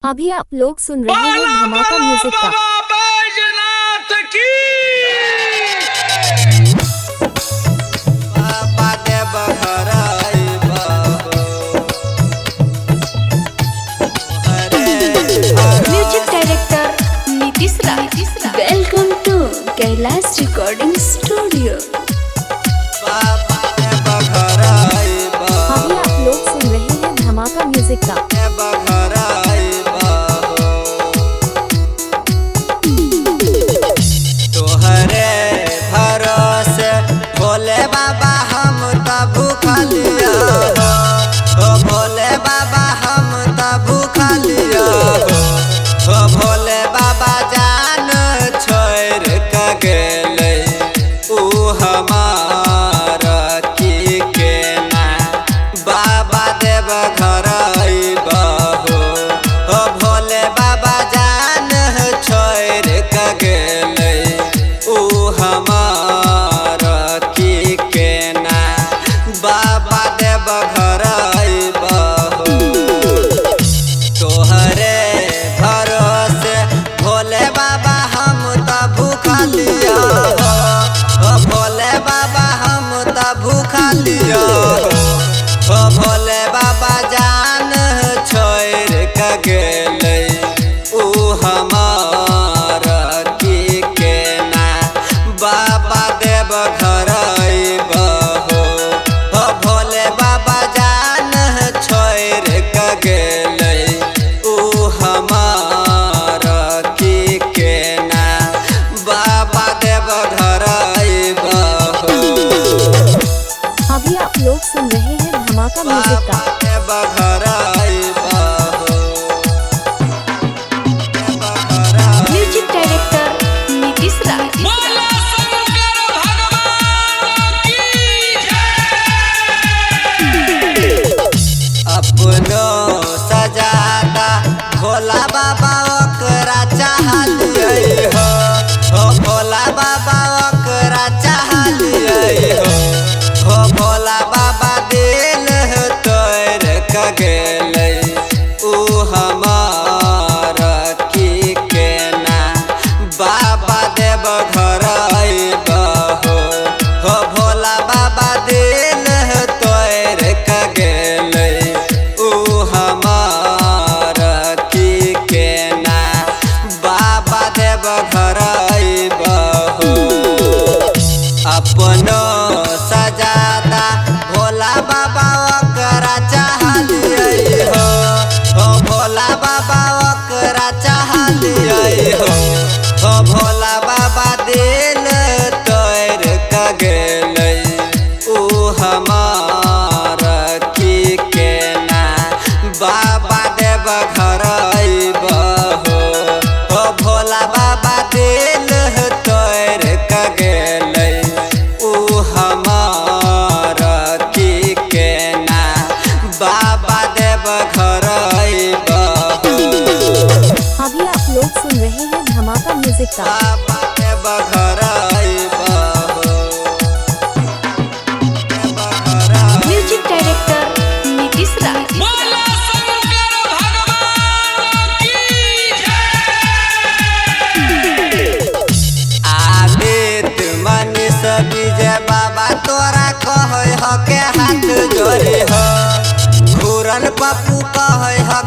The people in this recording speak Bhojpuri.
अभी आप लोग सुन रहे हैं धमाका म्यूजिक का। Music director Nitish Raj, welcome to Kailash recording studio. अभी आप लोग सुन रहे हैं धमाका म्यूजिक का। भोले बाबा हम त भूखलिया हो, भोले बाबा हम त भूखलिया हो, भोले बाबा जान छोड़ के गेले ऊ हमार की के ना बाबा देव घर अइबा हो, भोले बाबा जान छोड़ के गेले ऊ हमार बाबा देव घर अइबा हो। तोहरे भरोसे भोले बाबा हम त भूखलिया हो, भोले बाबा हम त भूखलिया हो, भोले बाबा जान छोड़ के गेले ऊ हमार की के ना बाबा देव घर अइबा हो, भोले बाबा जान छोड़ के गेले ऊ हमार की के ना बाबा देव घर अइबा हो। अभी आप लोग सुन रहे हैं धमाका म्यूजिक का। देव घर अइबा हो, म्यूजिक डायरेक्टर नीतीश राज। अपनो सजादा भोला बाबा ओकरा चाहलिए हो, भोला बाबा ओकरा चाहलिए हो, भोला बाबा दिल तोड़ के गेले ऊ हमार की के ना बाबा देव घर अइबा हो, भोला बाबा दिल तोड़ के गेले ऊ हमार की के ना बाबा देव घर अइबा हो। अपनो सजादा भोला बाबा ओकरा चाहलिए हो, भोला बाबा ओकरा चाहलिए हो, भोला बाबा दिल तोड़ के गेले ऊ हमार की के ना बाबा देव घर अइबा हो, भोला बाबा दिल तोड़ के गेले ऊ हमार की के ना बाबा देव घर अइबा हो। अभी आप लोग सुन रहे हैं धमाका म्यूजिक का। बाबा देव घर अइबा हो, म्यूजिक डायरेक्टर नीतीश राज। आदित मनीष विजय बाबा तोरा कहे ह के हाथ जोड़े हो, घूरन पप्पू कहे ह